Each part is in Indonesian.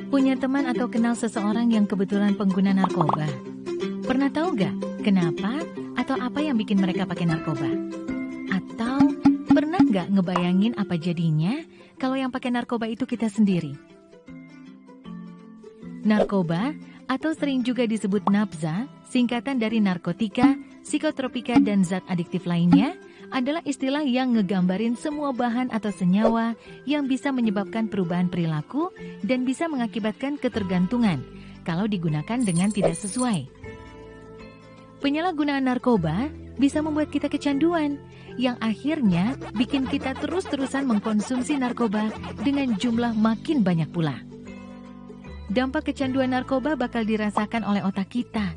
Punya teman atau kenal seseorang yang kebetulan pengguna narkoba? Pernah tahu gak kenapa atau apa yang bikin mereka pakai narkoba? Atau pernah gak ngebayangin apa jadinya kalau yang pakai narkoba itu kita sendiri? Narkoba atau sering juga disebut nafza, singkatan dari narkotika, psikotropika, dan zat adiktif lainnya, adalah istilah yang ngegambarin semua bahan atau senyawa yang bisa menyebabkan perubahan perilaku dan bisa mengakibatkan ketergantungan kalau digunakan dengan tidak sesuai. Penyalahgunaan narkoba bisa membuat kita kecanduan, yang akhirnya bikin kita terus-terusan mengkonsumsi narkoba dengan jumlah makin banyak pula. Dampak kecanduan narkoba bakal dirasakan oleh otak kita,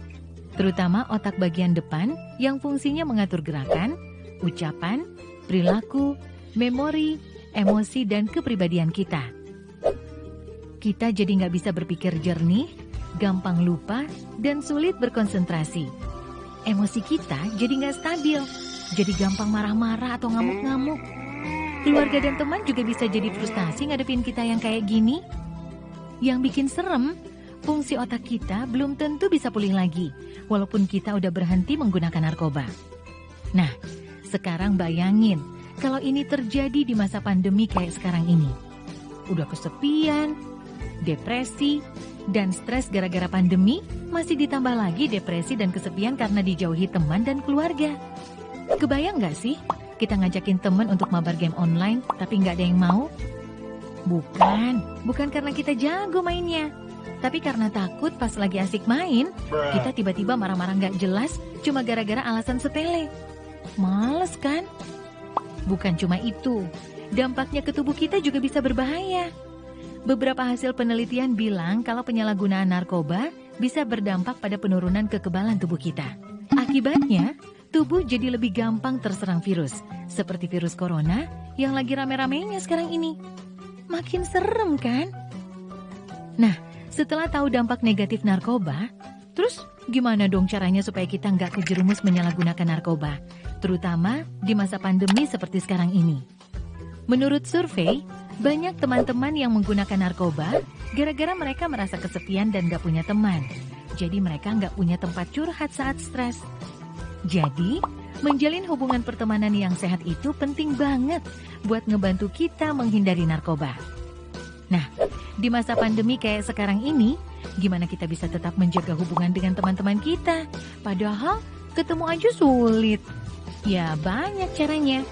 terutama otak bagian depan yang fungsinya mengatur gerakan, ucapan, perilaku, memori, emosi, dan kepribadian kita. Kita jadi nggak bisa berpikir jernih, gampang lupa, dan sulit berkonsentrasi. Emosi kita jadi nggak stabil, jadi gampang marah-marah atau ngamuk-ngamuk. Keluarga dan teman juga bisa jadi frustasi ngadepin kita yang kayak gini. Yang bikin serem, fungsi otak kita belum tentu bisa pulih lagi, walaupun kita udah berhenti menggunakan narkoba. Nah, sekarang bayangin kalau ini terjadi di masa pandemi kayak sekarang ini. Udah kesepian, depresi, dan stres gara-gara pandemi, masih ditambah lagi depresi dan kesepian karena dijauhi teman dan keluarga. Kebayang gak sih kita ngajakin teman untuk mabar game online tapi gak ada yang mau? Bukan karena kita jago mainnya, tapi karena takut pas lagi asik main, kita tiba-tiba marah-marah gak jelas cuma gara-gara alasan sepele. Males kan? Bukan cuma itu, dampaknya ke tubuh kita juga bisa berbahaya. Beberapa hasil penelitian bilang kalau penyalahgunaan narkoba bisa berdampak pada penurunan kekebalan tubuh kita. Akibatnya, tubuh jadi lebih gampang terserang virus, seperti virus corona yang lagi rame-ramenya sekarang ini. Makin serem kan? Nah, setelah tahu dampak negatif narkoba, terus gimana dong caranya supaya kita nggak kejerumus menyalahgunakan narkoba, terutama di masa pandemi seperti sekarang ini? Menurut survei, banyak teman-teman yang menggunakan narkoba gara-gara mereka merasa kesepian dan nggak punya teman. Jadi mereka nggak punya tempat curhat saat stres. Jadi, menjalin hubungan pertemanan yang sehat itu penting banget buat ngebantu kita menghindari narkoba. Nah, di masa pandemi kayak sekarang ini, gimana kita bisa tetap menjaga hubungan dengan teman-teman kita? Padahal ketemu aja sulit. Ya, banyak caranya.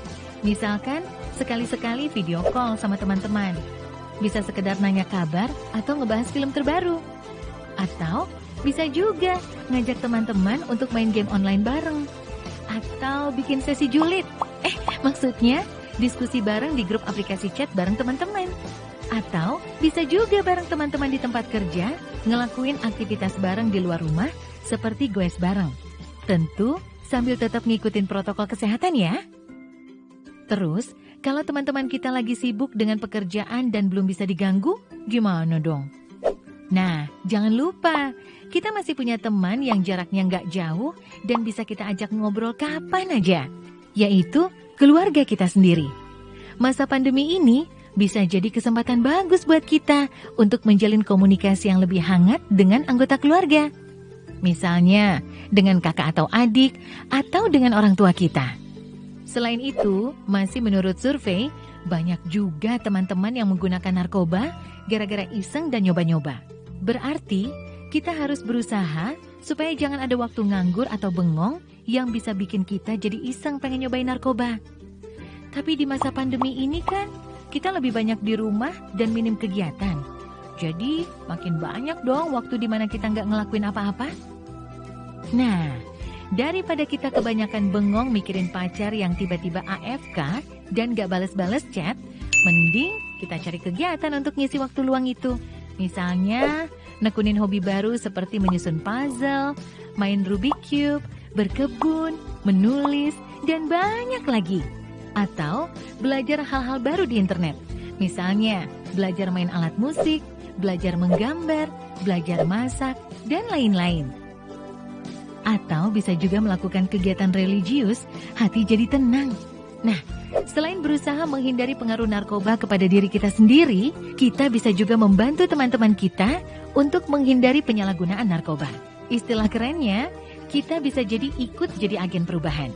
Misalkan, sekali-sekali video call sama teman-teman. Bisa sekedar nanya kabar atau ngebahas film terbaru. Atau bisa juga ngajak teman-teman untuk main game online bareng. Atau bikin sesi julid. Maksudnya diskusi bareng di grup aplikasi chat bareng teman-teman. Atau bisa juga bareng teman-teman di tempat kerja, ngelakuin aktivitas bareng di luar rumah seperti goes bareng. Tentu sambil tetap ngikutin protokol kesehatan ya. Terus, kalau teman-teman kita lagi sibuk dengan pekerjaan dan belum bisa diganggu, gimana dong? Nah, jangan lupa, kita masih punya teman yang jaraknya nggak jauh dan bisa kita ajak ngobrol kapan aja, yaitu keluarga kita sendiri. Masa pandemi ini bisa jadi kesempatan bagus buat kita untuk menjalin komunikasi yang lebih hangat dengan anggota keluarga. Misalnya, dengan kakak atau adik, atau dengan orang tua kita. Selain itu, masih menurut survei, banyak juga teman-teman yang menggunakan narkoba gara-gara iseng dan nyoba-nyoba. Berarti, kita harus berusaha supaya jangan ada waktu nganggur atau bengong yang bisa bikin kita jadi iseng pengen nyobain narkoba. Tapi di masa pandemi ini kan, kita lebih banyak di rumah dan minim kegiatan. Jadi, makin banyak dong waktu di mana kita nggak ngelakuin apa-apa. Nah, daripada kita kebanyakan bengong mikirin pacar yang tiba-tiba AFK dan gak bales-bales chat, mending kita cari kegiatan untuk ngisi waktu luang itu. Misalnya, nekunin hobi baru seperti menyusun puzzle, main Rubik Cube, berkebun, menulis, dan banyak lagi. Atau belajar hal-hal baru di internet. Misalnya, belajar main alat musik, belajar menggambar, belajar masak, dan lain-lain. Atau bisa juga melakukan kegiatan religius, hati jadi tenang. Nah, selain berusaha menghindari pengaruh narkoba kepada diri kita sendiri, kita bisa juga membantu teman-teman kita untuk menghindari penyalahgunaan narkoba. Istilah kerennya, kita bisa ikut jadi agen perubahan.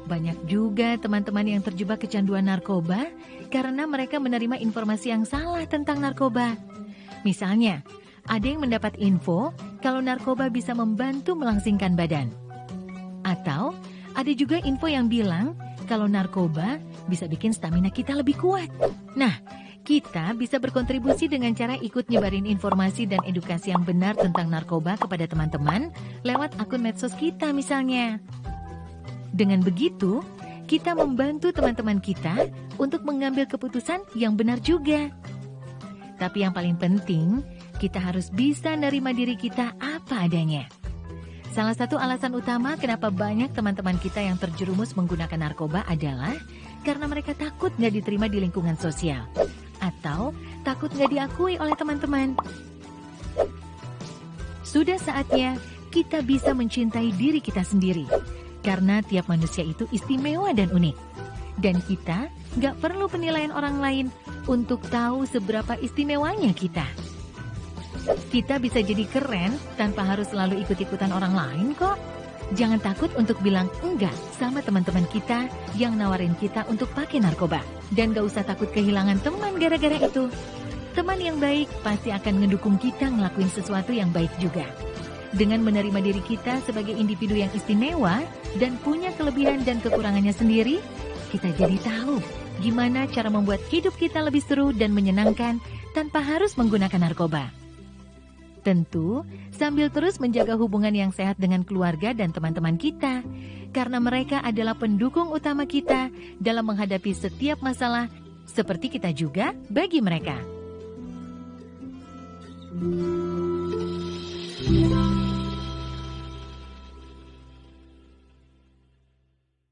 Banyak juga teman-teman yang terjebak kecanduan narkoba karena mereka menerima informasi yang salah tentang narkoba. Misalnya, ada yang mendapat info kalau narkoba bisa membantu melangsingkan badan. Atau, ada juga info yang bilang kalau narkoba bisa bikin stamina kita lebih kuat. Nah, kita bisa berkontribusi dengan cara ikut nyebarin informasi dan edukasi yang benar tentang narkoba kepada teman-teman lewat akun medsos kita misalnya. Dengan begitu, kita membantu teman-teman kita untuk mengambil keputusan yang benar juga. Tapi yang paling penting, kita harus bisa nerima diri kita apa adanya. Salah satu alasan utama kenapa banyak teman-teman kita yang terjerumus menggunakan narkoba adalah karena mereka takut nggak diterima di lingkungan sosial. Atau takut nggak diakui oleh teman-teman. Sudah saatnya kita bisa mencintai diri kita sendiri. Karena tiap manusia itu istimewa dan unik. Dan kita nggak perlu penilaian orang lain untuk tahu seberapa istimewanya kita. Kita bisa jadi keren tanpa harus selalu ikut-ikutan orang lain kok. Jangan takut untuk bilang enggak sama teman-teman kita yang nawarin kita untuk pakai narkoba. Dan gak usah takut kehilangan teman gara-gara itu. Teman yang baik pasti akan ngedukung kita ngelakuin sesuatu yang baik juga. Dengan menerima diri kita sebagai individu yang istimewa dan punya kelebihan dan kekurangannya sendiri, kita jadi tahu gimana cara membuat hidup kita lebih seru dan menyenangkan tanpa harus menggunakan narkoba. Tentu, sambil terus menjaga hubungan yang sehat dengan keluarga dan teman-teman kita, karena mereka adalah pendukung utama kita dalam menghadapi setiap masalah, seperti kita juga bagi mereka.